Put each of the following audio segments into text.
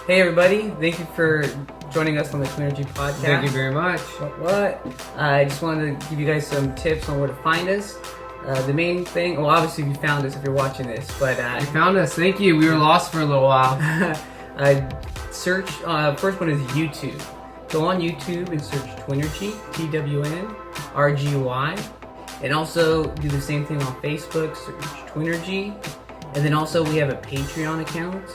Hey everybody, thank you for joining us on the TWNRGY Podcast. Thank you very much. What? I just wanted to give you guys some tips on where to find us. The main thing, well, obviously you found us if you're watching this, but You found us. Thank you. We were lost for a little while. search. First one is YouTube. Go on YouTube and search TWNRGY, TWNRGY, and also do the same thing on Facebook. Search TWNRGY, and then also we have a Patreon account.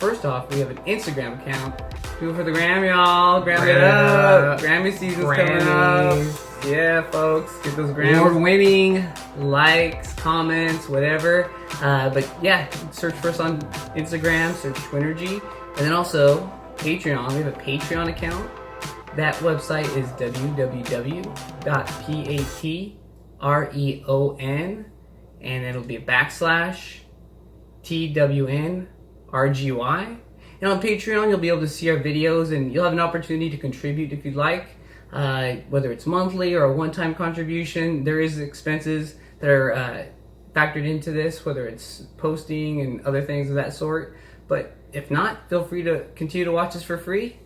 First off, we have an Instagram account. Do it for the gram, y'all. Gram it up. Grammy season's coming up. Yeah, folks. Get those Grammys. Award-winning. Likes, comments, whatever. But yeah, search for us on Instagram. Search TWNRGY. And then also, Patreon. We have a Patreon account. That website is www.patreon. And it'll be /TWNRGY. And on Patreon, you'll be able to see our videos, and you'll have an opportunity to contribute if you'd like, whether it's monthly or a one-time contribution. There is expenses that are factored into this, whether it's posting and other things of that sort. But if not, feel free to continue to watch us for free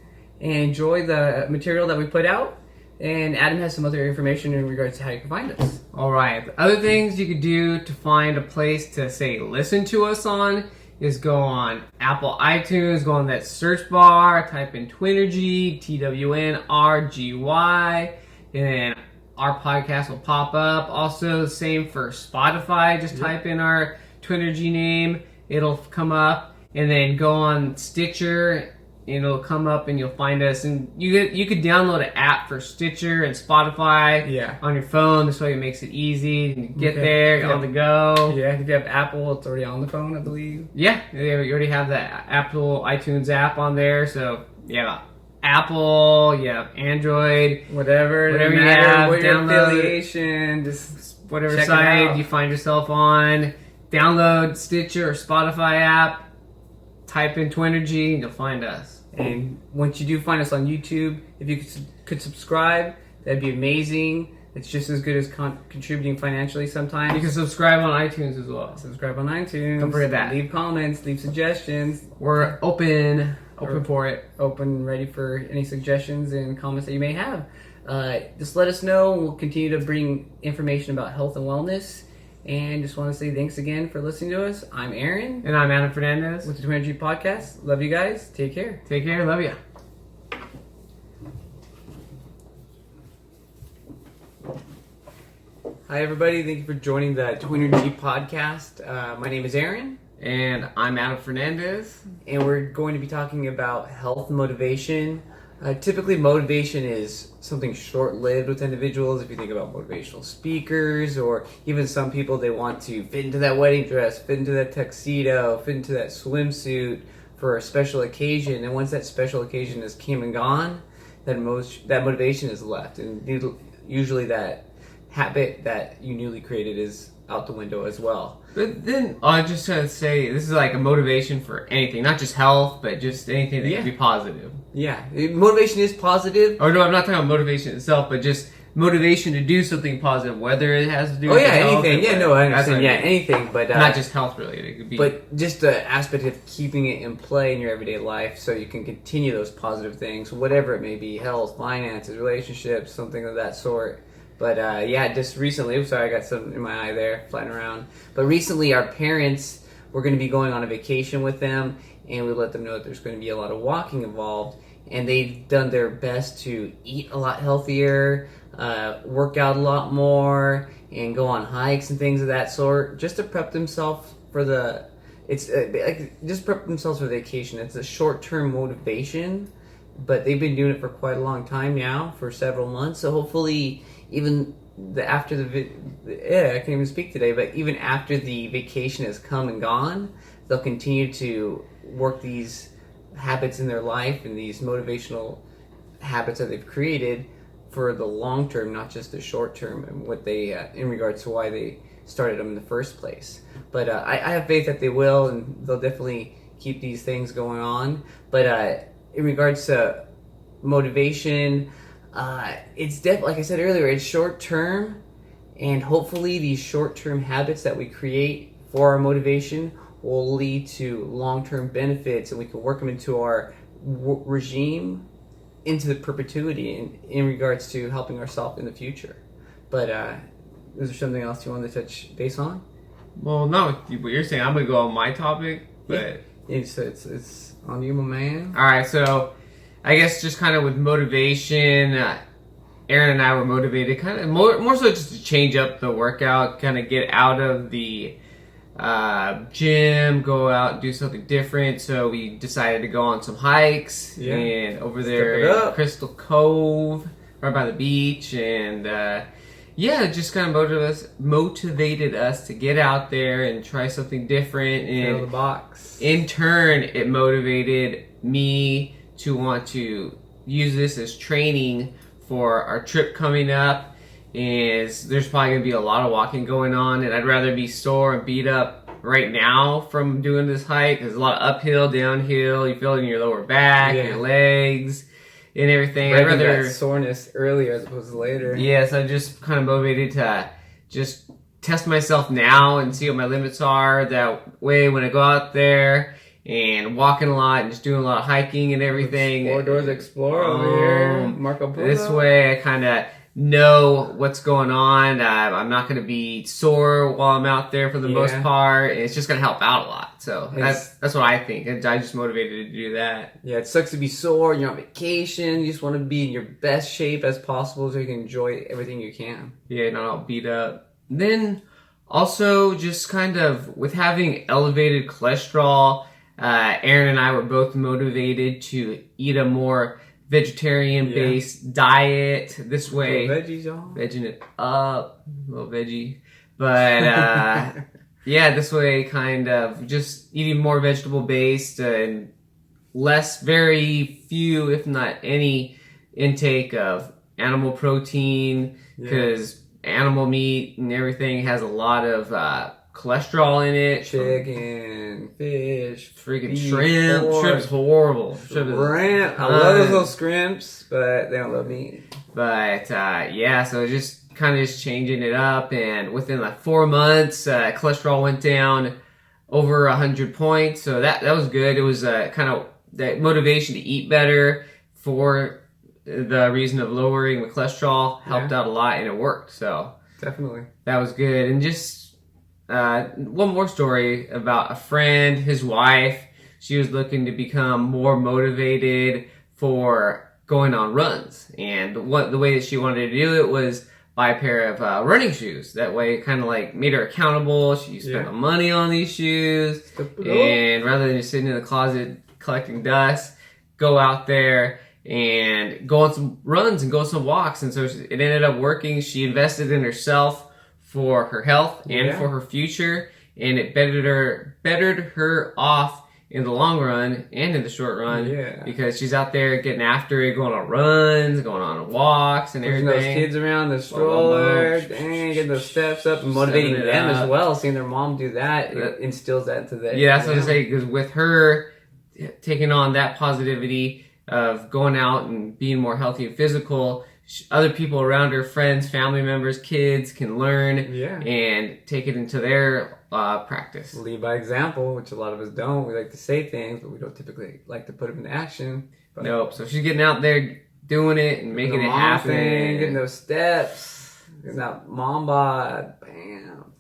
and enjoy the material that we put out. And Adam has some other information in regards to how you can find us. All right. The other things you could do to find a place to, say, listen to us on is go on Apple iTunes, go on that search bar, type in TWNRGY, TWNRGY, and then our podcast will pop up. Also, the same for Spotify. Just type in our TWNRGY name, it'll come up, and then go on Stitcher, it'll come up and you'll find us. And you could download an app for Stitcher and Spotify on your phone. This way it makes it easy. You get there, you're on the go. Yeah, if you have Apple, it's already on the phone, I believe. Yeah, you already have the Apple iTunes app on there. So, yeah, Apple, Android, whatever you have, what your affiliation, just whatever site you find yourself on. Download Stitcher or Spotify app. Type in TWNRGY and you'll find us. And once you do find us on YouTube, if you could subscribe, that'd be amazing. It's just as good as contributing financially sometimes. You can subscribe on iTunes as well. Subscribe on iTunes. Don't forget that. Leave comments, leave suggestions. We're open for it. Open, ready for any suggestions and comments that you may have. Just let us know. We'll continue to bring information about health and wellness. And just want to say thanks again for listening to us. I'm Aaron. And I'm Adam Fernandez. With the TWNRGY Podcast. Love you guys. Take care. Take care. Love you. Hi, everybody. Thank you for joining the TWNRGY Podcast. My name is Aaron. And I'm Adam Fernandez. And we're going to be talking about health motivation. Typically, motivation is something short-lived with individuals. If you think about motivational speakers, or even some people, they want to fit into that wedding dress, fit into that tuxedo, fit into that swimsuit for a special occasion. And once that special occasion has came and gone, then that motivation is left. And usually that habit that you newly created is out the window as well. But then I just trying to say, this is like a motivation for anything, not just health, but just anything that can be positive. Yeah, motivation is positive. Or no, I'm not talking about motivation itself, but just motivation to do something positive, whether it has to do with health. Anything. Yeah, no, I understand. Yeah, anything, but not just health related. It could be, but just the aspect of keeping it in play in your everyday life, so you can continue those positive things, whatever it may be: health, finances, relationships, something of that sort. But just recently, I'm sorry, I got something in my eye there flying around. But recently, our parents were going to be going on a vacation with them, and we let them know that there's going to be a lot of walking involved. And they've done their best to eat a lot healthier, work out a lot more, and go on hikes and things of that sort, just to prep themselves for just prep themselves for the vacation. It's a short-term motivation, but they've been doing it for quite a long time now, for several months. So hopefully, even after I can't even speak today, but even after the vacation has come and gone, they'll continue to work these habits in their life and these motivational habits that they've created for the long term, not just the short term, and what they in regards to why they started them in the first place. But I have faith that they will, and they'll definitely keep these things going on. But in regards to motivation, it's like I said earlier, it's short term, and hopefully these short term habits that we create for our motivation will lead to long-term benefits, and we can work them into our regime into the perpetuity in regards to helping ourselves in the future. But is there something else you want to touch base on? Well, no, what you're saying, I'm going to go on my topic, but... Yeah, it's on you, my man. All right, so I guess just kind of with motivation, Aaron and I were motivated kind of more so just to change up the workout, kind of get out of the gym, go out and do something different. So we decided to go on some hikes and over there in Crystal Cove, right by the beach, and just kind of motivated us to get out there and try something different. And out of the box. In turn, it motivated me to want to use this as training for our trip coming up. There's probably going to be a lot of walking going on, and I'd rather be sore and beat up right now from doing this hike. There's a lot of uphill, downhill. You feel it in your lower back, your legs, and everything. I'd rather that soreness earlier as opposed to later. Yes, I'm just kind of motivated to just test myself now and see what my limits are. That way, when I go out there and walking a lot and just doing a lot of hiking and everything. Explore over here. Marco Polo. This way, I kind of know what's going on. I'm not going to be sore while I'm out there for the most part. It's just going to help out a lot. So that's what I think. I just motivated to do that. Yeah, it sucks to be sore. You're on vacation. You just want to be in your best shape as possible so you can enjoy everything you can. Yeah, not all beat up. Then also just kind of with having elevated cholesterol, Aaron and I were both motivated to eat a more vegetarian-based diet. This way, veggies, y'all. Vegging it up, a little veggie. But this way, kind of just eating more vegetable-based and very few, if not any, intake of animal protein, because animal meat and everything has a lot of cholesterol in it. Chicken, fish, freaking beef, shrimp. pork, Shrimp's horrible. Shrimp. I love those little shrimps, but they don't love me. But so just kind of just changing it up, and within like 4 months, cholesterol went down over 100 points. So that was good. It was kind of that motivation to eat better for the reason of lowering the cholesterol helped out a lot, and it worked. So definitely, that was good. And just one more story about a friend, his wife. She was looking to become more motivated for going on runs, and the way that she wanted to do it was buy a pair of running shoes. That way, it kind of like made her accountable. She spent the money on these shoes, and rather than just sitting in the closet collecting dust, go out there and go on some runs and go on some walks. And so it ended up working. She invested in herself for her health and for her future, and it bettered her off in the long run and in the short run, because she's out there getting after it, going on runs, going on walks, and everything. Those kids around the stroller, getting those steps up and motivating them as well. Seeing their mom do that, it instills that into them. Yeah, that's what I was saying, because with her taking on that positivity of going out and being more healthy and physical, other people around her, friends, family members, kids, can learn and take it into their practice. Lead by example, which a lot of us don't. We like to say things, but we don't typically like to put them into action. But nope. So she's getting out there, doing it, and making it happen. Getting those steps, getting that mom bod. Bam.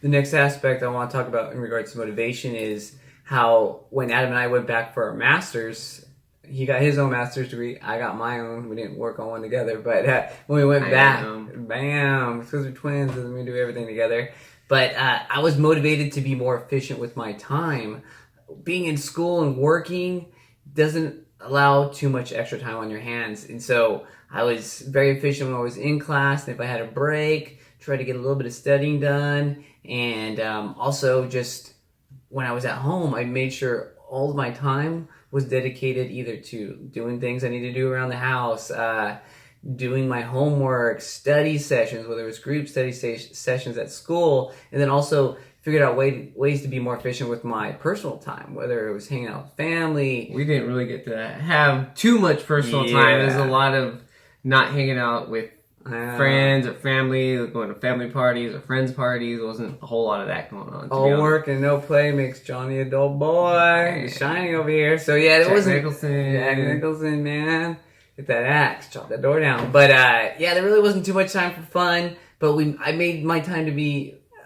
The next aspect I want to talk about in regards to motivation is how when Adam and I went back for our masters, he got his own master's degree. I got my own. We didn't work on one together, but when we went back, bam, because we're twins and we do everything together. But I was motivated to be more efficient with my time. Being in school and working doesn't allow too much extra time on your hands. And so I was very efficient when I was in class. And if I had a break, try to get a little bit of studying done. And also just when I was at home, I made sure all of my time was dedicated either to doing things I need to do around the house, doing my homework, study sessions, whether it was group study sessions at school, and then also figured out ways to be more efficient with my personal time, whether it was hanging out with family. We didn't really get to have too much personal time. There's a lot of not hanging out with friends or family, going to family parties or friends parties. There wasn't a whole lot of that going on. All work and no play makes Johnny a dull boy. He's shining over here. So yeah, it wasn't Jack Nicholson, man. Get that axe, chop that door down. But yeah, there really wasn't too much time for fun. But I made my time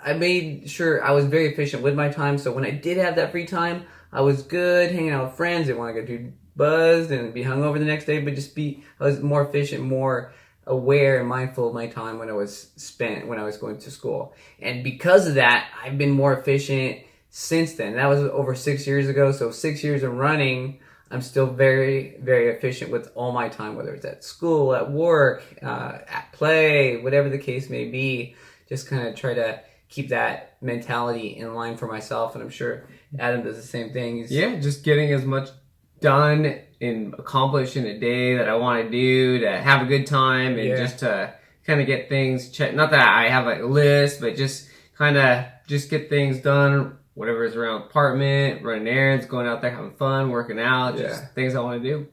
I made sure I was very efficient with my time. So when I did have that free time, I was good, hanging out with friends. Didn't want to get too buzzed and be hungover the next day, but I was more efficient, more aware and mindful of my time when I was going to school. And because of that, I've been more efficient since then. That was over 6 years ago. So 6 years of running, I'm still very, very efficient with all my time, whether it's at school, at work, at play, whatever the case may be. Just kind of try to keep that mentality in line for myself. And I'm sure Adam does the same thing. Just getting as much done and accomplished in a day that I want to do, to have a good time, and just to kind of get things checked. Not that I have a list, but just kind of just get things done, whatever is around the apartment, running errands, going out there having fun, working out, just things I want to do.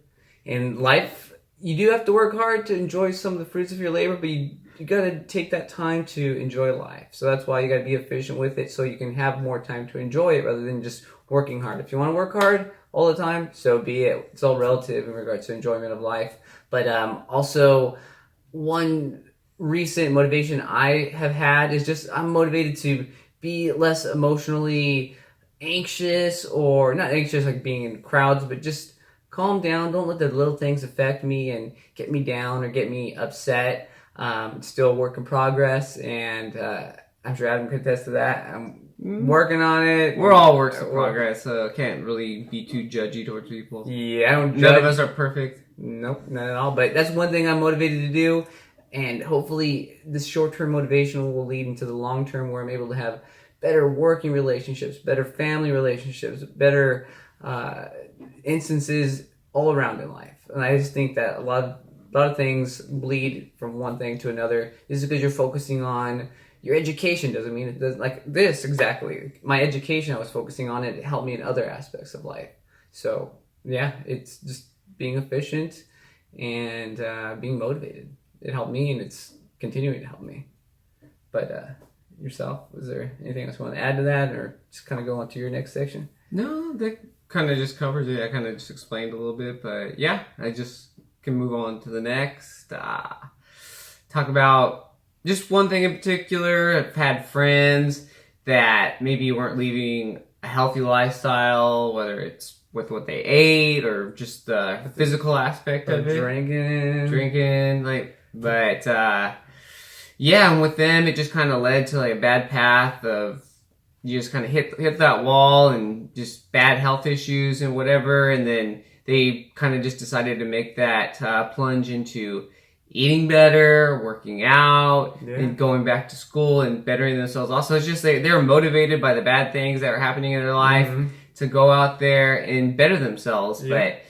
In life, you do have to work hard to enjoy some of the fruits of your labor, but you got to take that time to enjoy life. So that's why you got to be efficient with it, so you can have more time to enjoy it rather than just working hard. If you want to work hard all the time, so be it. It's all relative in regards to enjoyment of life. But also, one recent motivation I have had is just I'm motivated to be less emotionally anxious, or not anxious like being in crowds, but just calm down. Don't let the little things affect me and get me down or get me upset. Still a work in progress, and I'm sure Adam can attest to that. I'm working on it. We're all works in progress, so can't really be too judgy towards people. Yeah, I don't judge. None of us are perfect. Nope, not at all. But that's one thing I'm motivated to do, and hopefully this short-term motivation will lead into the long-term, where I'm able to have better working relationships, better family relationships, better instances all around in life. And I just think that a lot of things bleed from one thing to another. This is because you're focusing on your education. Doesn't mean it does, like this exactly. My education, I was focusing on it. It helped me in other aspects of life. So yeah, it's just being efficient and being motivated. It helped me, and it's continuing to help me. But yourself, was there anything else you want to add to that, or just kind of go on to your next section? No, that kind of just covers it. I kind of just explained a little bit, but yeah, I just can move on to the next. Talk about just one thing in particular. I've had friends that maybe weren't leading a healthy lifestyle, whether it's with what they ate or just the physical aspect of it. Drinking, but yeah, and with them, it just kind of led to like a bad path of you just kind of hit that wall and just bad health issues and whatever, and then they kind of just decided to make that plunge into eating better, working out, and going back to school and bettering themselves. Also, it's just they were motivated by the bad things that were happening in their life to go out there and better themselves. But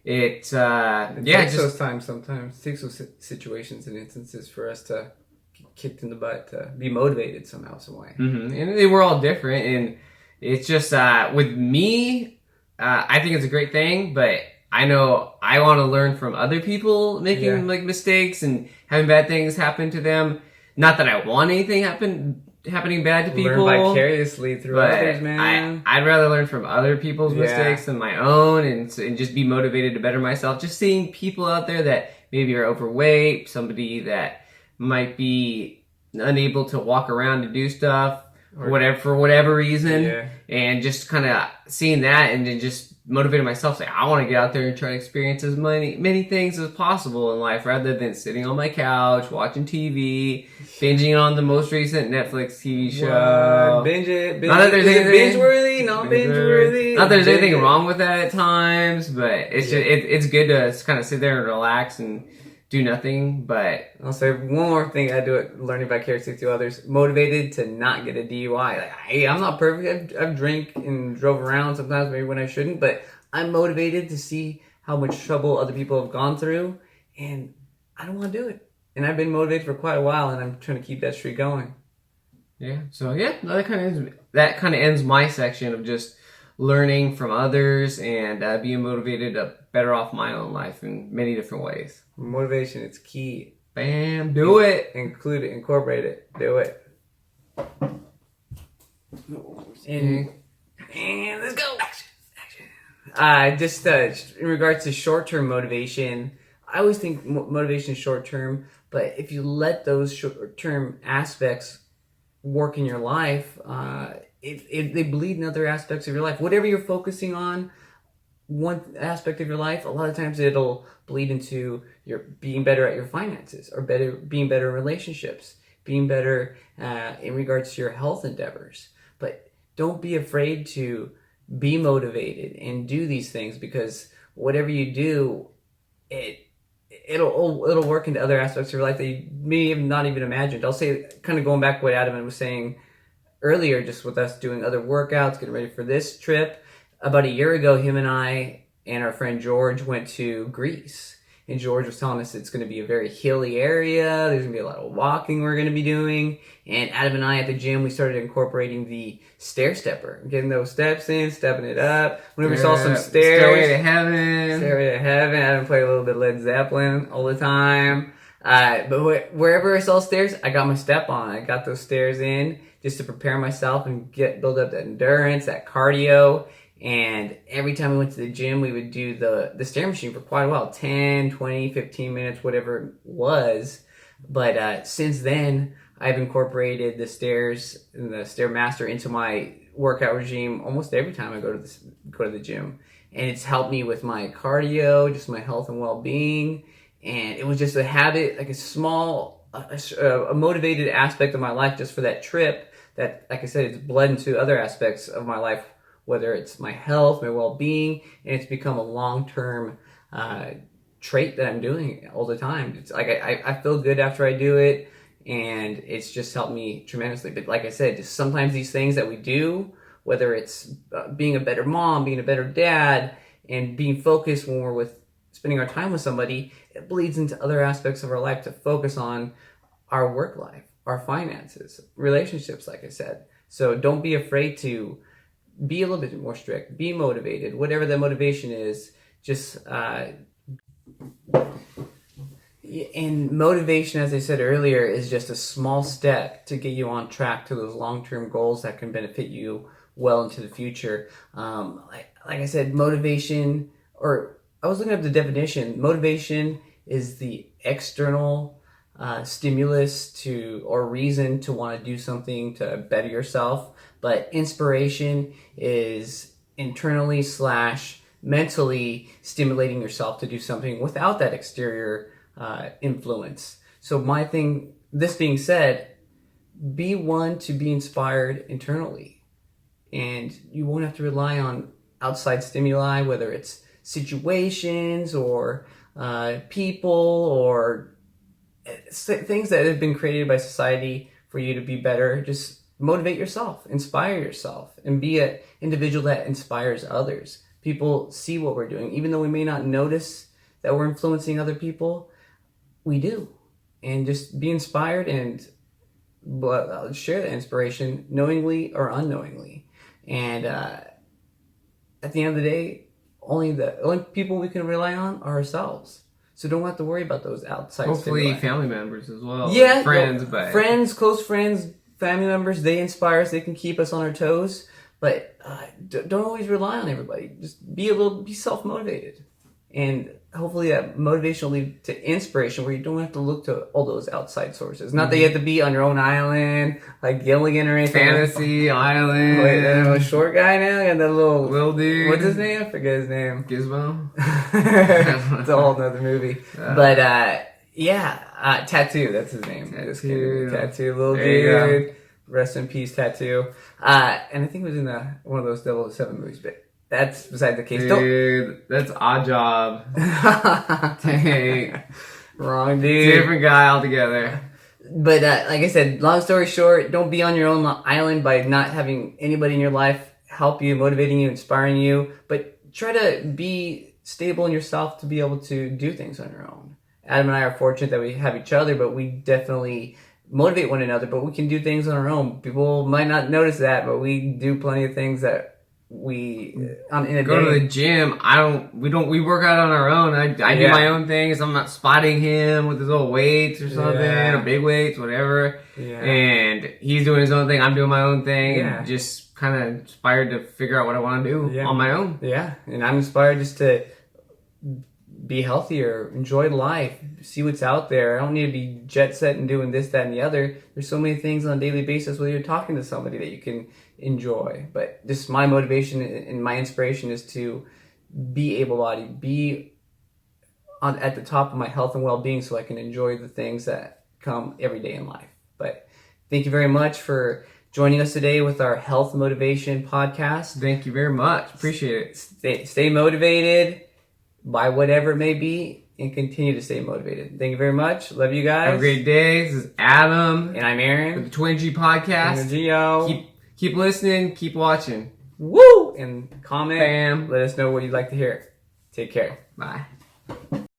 it takes those times sometimes. It takes those situations and instances for us to get kicked in the butt to be motivated somehow, some way. And they were all different, and it's just with me, I think it's a great thing, but I know I want to learn from other people making like mistakes and having bad things happen to them. Not that I want anything happening bad to people. Learn vicariously through others, man. I'd rather learn from other people's mistakes than my own, and just be motivated to better myself. Just seeing people out there that maybe are overweight, somebody that might be unable to walk around and do stuff, or for whatever reason, and just kind of seeing that and then just motivated myself, say I want to get out there and try to experience as many things as possible in life, rather than sitting on my couch watching TV, binging on the most recent Netflix TV show. Binge it. Not that there's anything binge worthy, not binge worthy. Not that there's anything wrong with that at times, but it's just it's good to kind of sit there and relax and do nothing. But I'll say one more thing I do it, learning vicariously through others. Motivated to not get a DUI. Like, hey, I'm not perfect. I've drank and drove around sometimes maybe when I shouldn't, but I'm motivated to see how much trouble other people have gone through, and I don't want to do it. And I've been motivated for quite a while, and I'm trying to keep that streak going. Yeah. So that kind of ends my section of just learning from others and being motivated to better off my own life in many different ways. Motivation, it's key Bam, do it. Include it, incorporate it, do it. And let's go. Just in regards to short-term motivation, I always think motivation is short-term, but if you let those short-term aspects work in your life, they bleed in other aspects of your life. Whatever you're focusing on, one aspect of your life, a lot of times it'll bleed into your being better at your finances, or being better in relationships, being better in regards to your health endeavors. But don't be afraid to be motivated and do these things, because whatever you do, it'll work into other aspects of your life that you may have not even imagined. I'll say, kind of going back to what Adam was saying earlier, just with us doing other workouts, getting ready for this trip. About a year ago, him and I and our friend George went to Greece. And George was telling us it's going to be a very hilly area. There's going to be a lot of walking we're going to be doing. And Adam and I at the gym, we started incorporating the stair stepper. Getting those steps in, stepping it up. Whenever we saw some stairs. Stairway to heaven. Stairway to heaven. Adam played a little bit of Led Zeppelin all the time. But wherever I saw stairs, I got my step on. I got those stairs in just to prepare myself and build up that endurance, that cardio. And every time we went to the gym, we would do the stair machine for quite a while, 10, 20, 15 minutes, whatever it was. But since then, I've incorporated the stairs and the Stairmaster into my workout regime almost every time I go to the gym. And it's helped me with my cardio, just my health and well-being. And it was just a habit, like a small, a motivated aspect of my life just for that trip that, like I said, it's bled into other aspects of my life, whether it's my health, my well-being, and it's become a long-term trait that I'm doing all the time. It's like I feel good after I do it, and it's just helped me tremendously. But like I said, just sometimes these things that we do, whether it's being a better mom, being a better dad, and being focused when we're spending our time with somebody, it bleeds into other aspects of our life to focus on our work life, our finances, relationships, like I said. So don't be afraid to be a little bit more strict, be motivated, whatever the motivation is. Just and motivation, as I said earlier, is just a small step to get you on track to those long-term goals that can benefit you well into the future. Like I said, motivation, or I was looking up the definition. Motivation is the external stimulus or reason to want to do something to better yourself. But inspiration is internally / mentally stimulating yourself to do something without that exterior influence. So this being said, be one to be inspired internally. And you won't have to rely on outside stimuli, whether it's situations or people or things that have been created by society for you to be better. Just motivate yourself, inspire yourself, and be an individual that inspires others. People see what we're doing. Even though we may not notice that we're influencing other people, we do. And just be inspired and share the inspiration, knowingly or unknowingly. And at the end of the day, the only people we can rely on are ourselves. So don't have to worry about those outside Hopefully stimuli. Family members as well. Yeah. Friends, close friends, family members, they inspire us. They can keep us on our toes. But don't always rely on everybody. Just be self-motivated. And hopefully that motivation will lead to inspiration where you don't have to look to all those outside sources. Not that you have to be on your own island, like Gilligan or anything. Fantasy Island. Wait, a short guy now? And that little dude. What's his name? I forget his name. Gizmo? It's a whole nother movie. But Tattoo, that's his name. Tattoo, little dude. Rest in peace, Tattoo. And I think it was in one of those 007 movies, but that's beside the case. Dude, that's Odd Job. Dang. Wrong dude. Different guy altogether. But like I said, long story short, don't be on your own island by not having anybody in your life help you, motivating you, inspiring you. But try to be stable in yourself to be able to do things on your own. Adam and I are fortunate that we have each other, but we definitely motivate one another. But we can do things on our own. People might not notice that, but we do plenty of things that in a Go day. to the gym. We work out on our own. I do my own things. I'm not spotting him with his little weights or something, or big weights, whatever. Yeah. And he's doing his own thing. I'm doing my own thing. Yeah. And just kind of inspired to figure out what I want to do on my own. Yeah. And I'm inspired just to be healthier, enjoy life, see what's out there. I don't need to be jet set and doing this, that, and the other. There's so many things on a daily basis whether you're talking to somebody that you can enjoy. But just my motivation and my inspiration is to be able-bodied, be at the top of my health and well-being so I can enjoy the things that come every day in life. But thank you very much for joining us today with our Health Motivation Podcast. Thank you very much. Appreciate it. Stay motivated by whatever it may be and continue to stay motivated. Thank you very much. Love you guys. Have a great day. This is Adam. And I'm Aaron. With the TWNRGY Podcast. And Gio. Keep listening. Keep watching. Woo! And comment. Bam. Let us know what you'd like to hear. Take care. Bye.